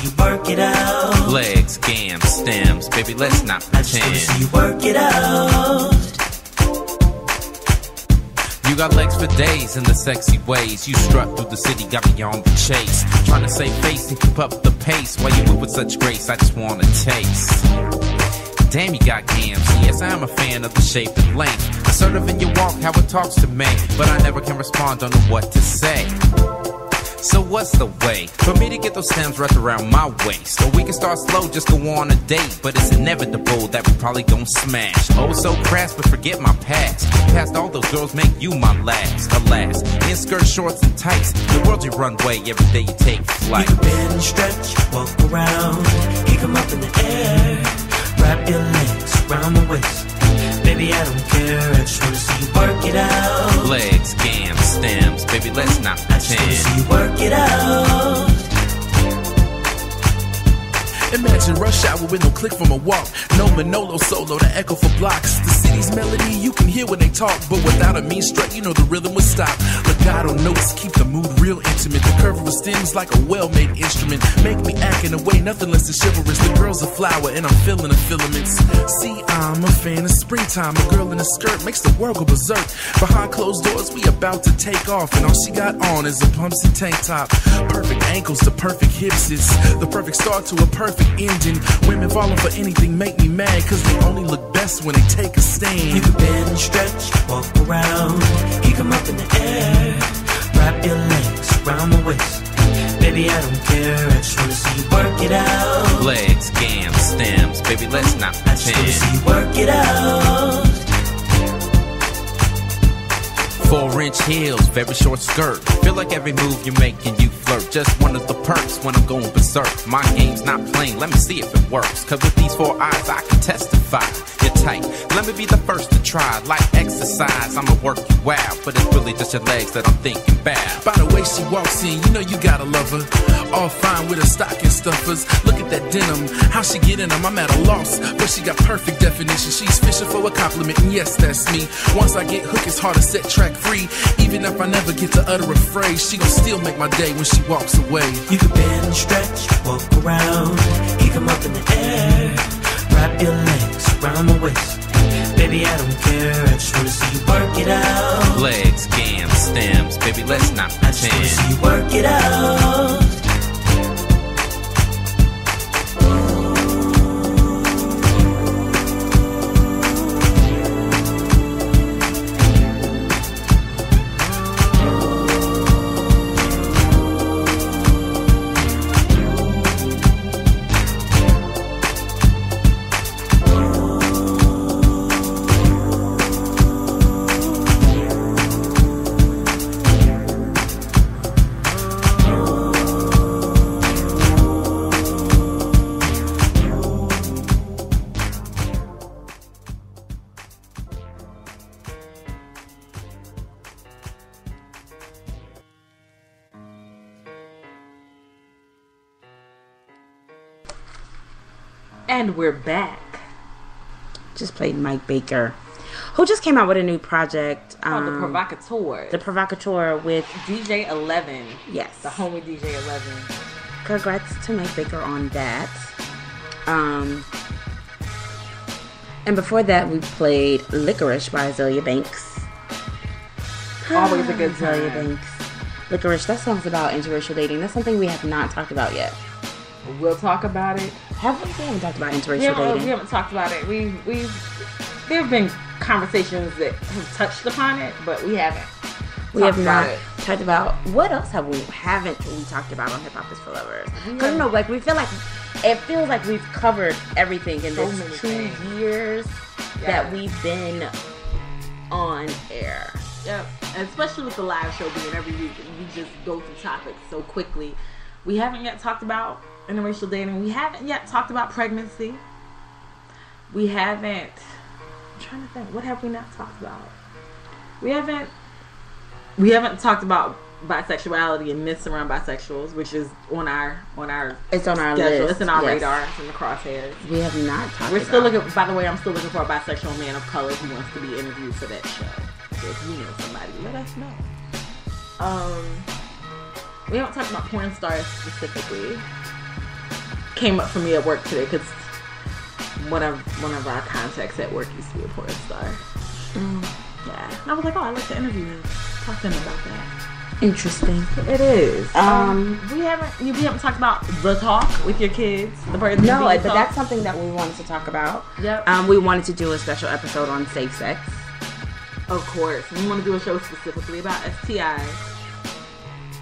see you work it out. Legs, gams, stems, baby, let's not pretend. I just wanna see you work it out. You got legs for days in the sexy ways. You strut through the city, got me on the chase. Trying to save face and keep up the pace. While you move with such grace, I just wanna taste. Damn, you got gams. Yes, I am a fan of the shape and length. Assertive in your walk, how it talks to me. But I never can respond, don't know what to say. So what's the way for me to get those stems wrapped around my waist? Or we can start slow, just go on a date. But it's inevitable that we probably gon' smash. Oh, so crass, but forget my past. Past all those girls, make you my last. Alas, in skirts, shorts, and tights. The world's your runway, every day you take flight. You can bend and stretch, walk around, kick 'em up in the air. Wrap your legs around my waist. Baby, I don't care, I just wanna see you work it out. Legs, gams, stems, baby, let's not I just wanna pretend. see you work it out. Imagine rush hour with no click from a walk. No Manolo solo, the echo for blocks. The city's melody, you can hear when they talk. But without a mean strut, you know the rhythm would stop. Legato notes keep the mood real intimate. The curve of the stems like a well-made instrument. Make me act in a way nothing less than chivalrous. The girl's a flower and I'm feeling the filaments. See, I'm a fan of springtime. A girl in a skirt makes the world go berserk. Behind closed doors, we about to take off. And all she got on is a pumpsy tank top. Perfect ankles to perfect hips. It's the perfect start to a perfect ending. Women falling for anything make me mad, cause they only look best when they take a stand. You can bend and stretch, walk around, kick 'em up in the air. Wrap your legs around my waist. Baby, I don't care, I just wanna see you work it out. Legs, gams, stems, baby, let's not I just wanna pretend. see you work it out. 4-inch heels, very short skirt. Feel like every move you're making, you flirt. Just one of the perks when I'm going berserk. My game's not plain, let me see if it works. Cause with these 4 eyes, I can testify. You're tight, let me be the first to try. Like exercise, I'ma work you out. But it's really just your legs that I'm thinking about. By the way she walks in, you know you gotta love her. All fine with her stocking stuffers. Look at that denim, how she get in them, I'm at a loss. But she got perfect definition, she's fishing for a compliment. And yes, that's me. Once I get hooked, it's hard to set track free. Even if I never get to utter a phrase, she gon' still make my day when she walks away. You can bend and stretch, walk around, kick 'em up in the air. Wrap your legs around my waist. Baby, I don't care, I just wanna see you work it out. Legs, gams, stems, baby, let's not I just wanna pretend. see you work it out. And we're back. Just played Mike Baker, who just came out with a new project. On The Provocateur. The Provocateur with DJ 11. Yes. The homie DJ 11. Congrats to Mike Baker on that. And before that, we played Licorice by Azalea Banks. Always a good Azalea time. Banks. Licorice, that song's about interracial dating. That's something we have not talked about yet. We'll talk about it. We haven't talked about interracial dating. We haven't talked about it. There have been conversations that have touched upon it, but we haven't. We have not talked about what else haven't we talked about on Hip Hop Is for Lovers? Because like it feels like we've covered everything in this 2 years that we've been on air. Yep, and especially with the live show being every week, and we just go through topics so quickly. We haven't yet talked about interracial dating. We haven't yet talked about pregnancy. We haven't. I'm trying to think. What have we not talked about? We haven't talked about bisexuality and myths around bisexuals, which is on our It's on our schedule. list. It's in our radar. It's in the crosshairs. We have not talked. We're still looking. By the way, I'm still looking for a bisexual man of color who wants to be interviewed for that show. So if you know somebody, let us know. We haven't talked about porn stars specifically. came up for me at work today because one of our contacts at work used to be a porn star. Yeah, and I was like, oh, I'd like to interview him, talk to him about that. Interesting. It is. We haven't talked about the talk with your kids. The birds. No, but that's something that we wanted to talk about. Yep. We wanted to do a special episode on safe sex. Of course, we want to do a show specifically about STIs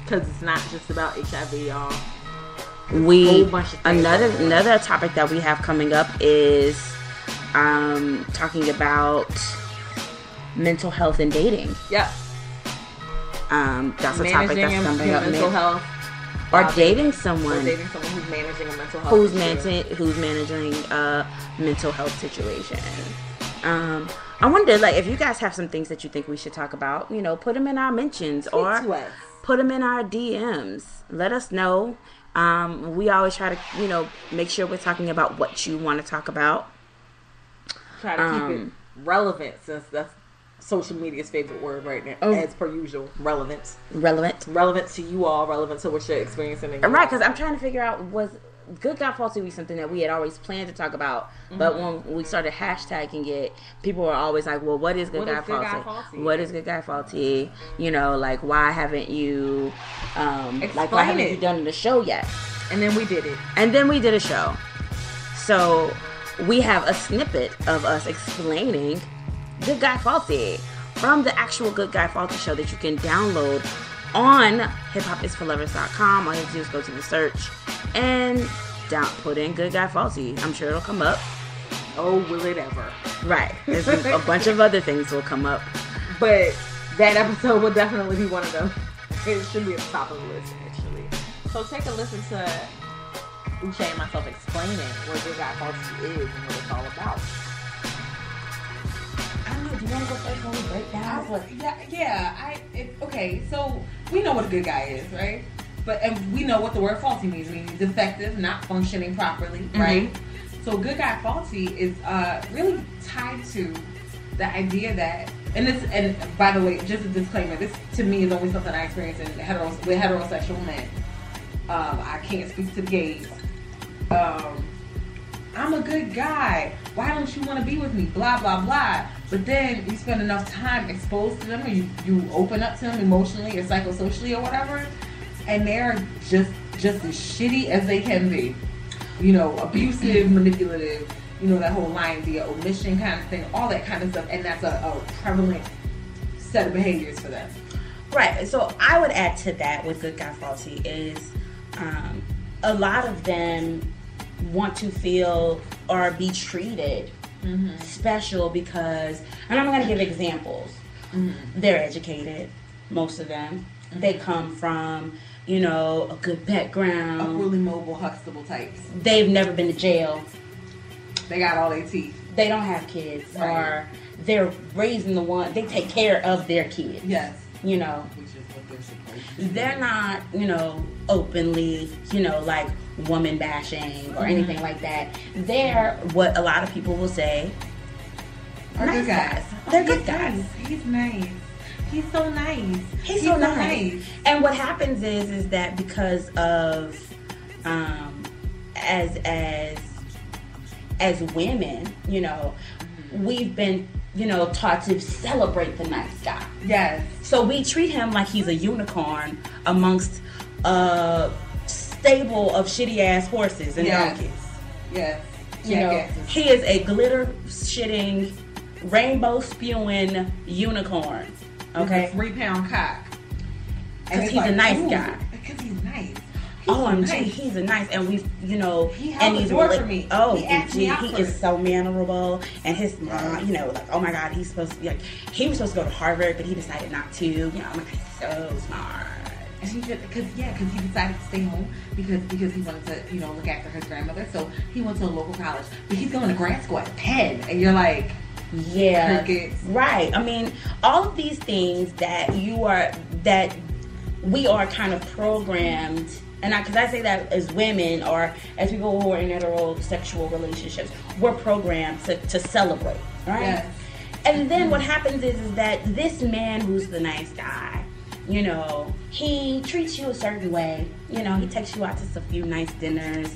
because it's not just about HIV, y'all. Another topic that we have coming up is talking about mental health and dating. Yep. That's a topic that's coming up. Mental health. Or dating someone. Or dating someone who's managing a mental health who's managing a mental health situation. I wonder, like, if you guys have some things that you think we should talk about, you know, put them in our mentions or put them in our DMs. Let us know. We always try to, you know, make sure we're talking about what you want to talk about. Try to keep it relevant, since that's social media's favorite word right now, as per usual. Relevant to you all, relevant to what you're experiencing. Right, because I'm trying to figure out, was Good Guy Faulty be something that we had always planned to talk about, but when we started hashtagging it, people were always like, well, what is Good Guy Faulty? What is Good Guy Faulty? You know, like, why haven't you why haven't you done the show yet? And then we did it. And then we did a show. So we have a snippet of us explaining Good Guy Faulty from the actual Good Guy Faulty show that you can download on hiphopisforlovers.com. All you have to do is go to the search and put in Good Guy Faulty. I'm sure it'll come up. Oh, will it ever? Right. There's a bunch of other things will come up. But that episode will definitely be one of them. It should be at the top of the list, actually. So take a listen to Uche and myself explaining what Good Guy Faulty is and what it's all about. I don't know. Do you want to go first when we break down? Okay, so we know what a good guy is, right? And we know what the word faulty means. It means defective, not functioning properly, right? So good guy faulty is really tied to the idea that, and by the way, just a disclaimer, this to me is only something I experience with heterosexual men. I can't speak to the gays. I'm a good guy. Why don't you want to be with me? Blah, blah, blah. But then you spend enough time exposed to them, or you open up to them emotionally or psychosocially or whatever, and they're just as shitty as they can be. You know, abusive, manipulative, you know, that whole lying via omission kind of thing, all that kind of stuff. And that's a prevalent set of behaviors for them. Right. So I would add to that with Good Guy Faulty is a lot of them want to feel or be treated special because, and I'm going to give examples. They're educated, most of them. They come from, you know, a good background. Upwardly mobile, Huxtable types. They've never been to jail. They got all their teeth. They don't have kids, or they're raising they take care of their kids. Yes. You know. Which is what they're supposed to do. They're not, you know, openly, you know, like woman bashing or anything like that. They're what a lot of people will say are nice good guys. They're good guys. He's nice. He's so nice. He's so nice. And what happens is that because of as women, you know, we've been, you know, taught to celebrate the nice guy. Yes. So we treat him like he's a unicorn amongst a stable of shitty ass horses and donkeys. Yes. You know, he is a glitter shitting, rainbow spewing unicorn. Okay. With a 3-pound cock. Because he's a nice guy. Because he's nice. OMG, he's a nice, and we've, you know, he held the door for me. Oh, he is so mannerable, and his mom, you know, like, oh my God, he's supposed to be like, he was supposed to go to Harvard, but he decided not to. You know, I'm like, he's so smart. And he just, because he decided to stay home because he wanted to, you know, look after his grandmother. So he went to a local college, but he's going to grad school at Penn, and you're like, yeah, crickets. Right. I mean, all of these things that we are kind of programmed. And because I say that as women or as people who are in heterosexual relationships, we're programmed to celebrate, right? Yes. And then what happens is that this man who's the nice guy, you know, he treats you a certain way. You know, he takes you out to a few nice dinners.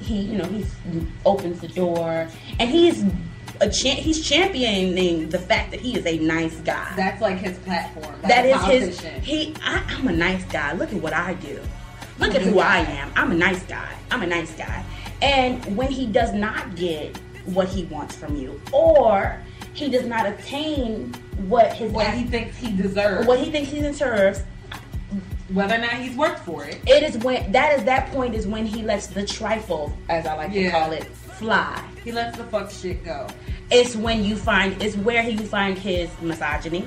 He opens the door, and he's championing the fact that he is a nice guy. That's like his platform. That is his. I'm a nice guy. Look at what I do. Look at who I am. I'm a nice guy. And when he does not get what he wants from you, or he does not attain what he thinks he deserves, whether or not he's worked for it, that point is when he lets the trifle, as I like to call it, fly. He lets the fuck shit go. It's where you find his misogyny.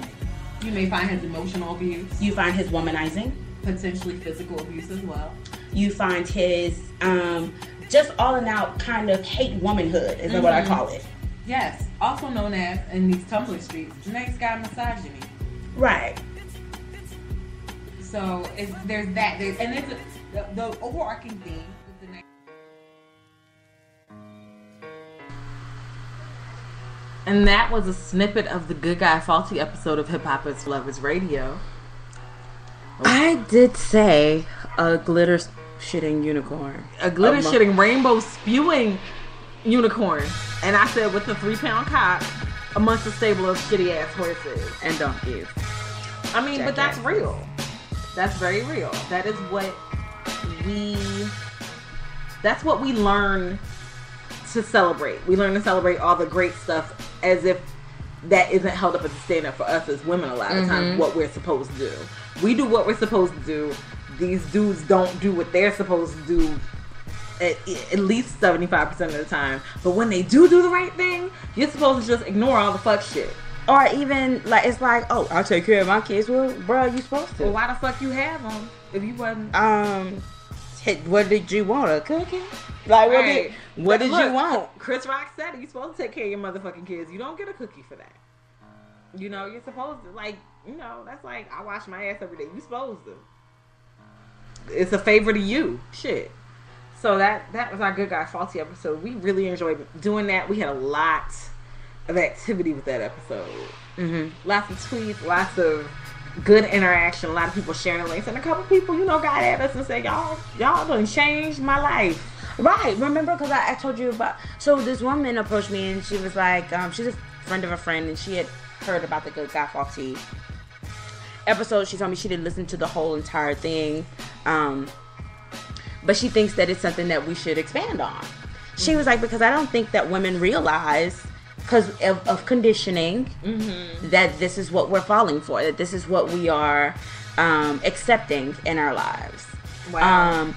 You may find his emotional abuse. You find his womanizing. Potentially physical abuse as well. You find his just all in out kind of hate womanhood, is what I call it. Yes, also known as, in these Tumblr streets, nice guy misogyny. Right. So there's that. The overarching theme with the next. And that was a snippet of the Good Guy Faulty episode of Hip Hop is Lovers Radio. I did say a glitter shitting unicorn. A glitter shitting, rainbow spewing unicorn. And I said with the 3-pound cock amongst a stable of shitty ass horses. And donkeys. I mean, but that's real. That's very real. That's what we learn to celebrate. We learn to celebrate all the great stuff as if that isn't held up as a standard for us as women a lot of times, what we're supposed to do. We do what we're supposed to do. These dudes don't do what they're supposed to do at least 75% of the time. But when they do the right thing, you're supposed to just ignore all the fuck shit. Or even, like, it's like, oh, I'll take care of my kids. Well, bro, you supposed to. Well, why the fuck you have them if you wasn't... What did you want, a cookie? Like, what did you want? Chris Rock said it. You're supposed to take care of your motherfucking kids. You don't get a cookie for that. You know, you're supposed to, like, that's like, I wash my ass every day. You supposed to. It's a favor to you. Shit. So that was our Good Guy Faulty episode. We really enjoyed doing that. We had a lot of activity with that episode. Lots of tweets, lots of good interaction, a lot of people sharing the links, and a couple people, got at us and said, y'all done changed my life. Right. Remember, because I told you about, so this woman approached me and she was like, she's a friend of a friend, and she had heard about the Good Guy Faulty episode. She told me she didn't listen to the whole entire thing, but she thinks that it's something that we should expand on. She was like, because I don't think that women realize, because of conditioning, that this is what we're falling for, that this is what we are accepting in our lives. Wow.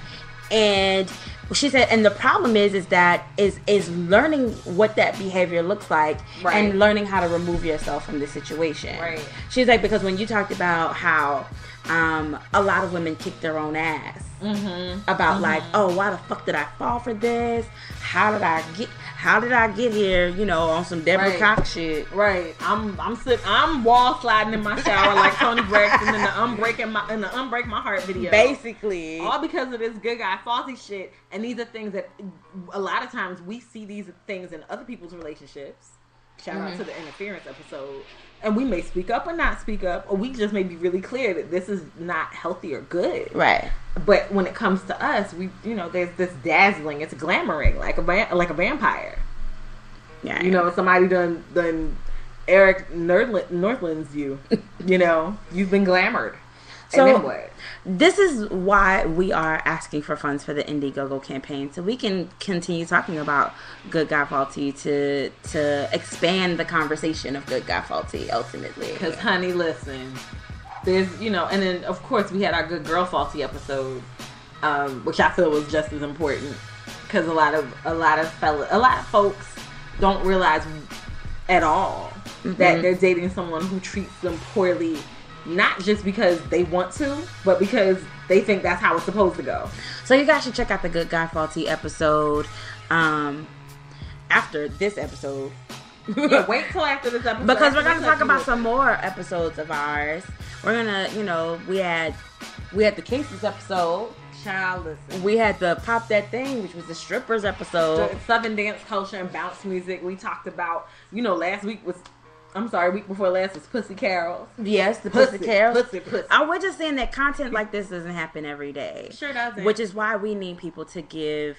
And she said, and the problem is that is learning what that behavior looks like, and learning how to remove yourself from the situation. Right. She's like, because when you talked about how a lot of women kick their own ass about like, oh, why the fuck did I fall for this? How did I get here? On some Deborah Cox shit. Right. I'm wall sliding in my shower like Tony Braxton in the Unbreak My Heart video. Basically, all because of this Good Guy Faulty shit. And these are things that a lot of times we see these things in other people's relationships. Shout out to the interference episode. And we may speak up or not speak up, or we just may be really clear that this is not healthy or good. Right. But when it comes to us, we, there's this dazzling, it's glamoring like a vampire. Yeah. Somebody done Eric Northland's you. You've been glamored. So, and then what? This is why we are asking for funds for the Indiegogo campaign, so we can continue talking about Good Guy Faulty to expand the conversation of Good Guy Faulty ultimately. Because, honey, listen, there's and then of course we had our Good Girl Faulty episode, which I feel was just as important, because a lot of folks don't realize at all that they're dating someone who treats them poorly. Not just because they want to, but because they think that's how it's supposed to go. So you guys should check out the Good Guy Faulty episode after this episode. Yeah, wait till after this episode. Because we're going to talk about some more episodes of ours. We're going to, we had the Kingston's episode. Child, listen. We had the Pop That Thing, which was the strippers episode. The Southern dance culture and bounce music. We talked about, week before last was Pussy Carols. Yes, the Pussy Carols. Pussy. We're just saying that content like this doesn't happen every day. Sure doesn't. Which is why we need people to give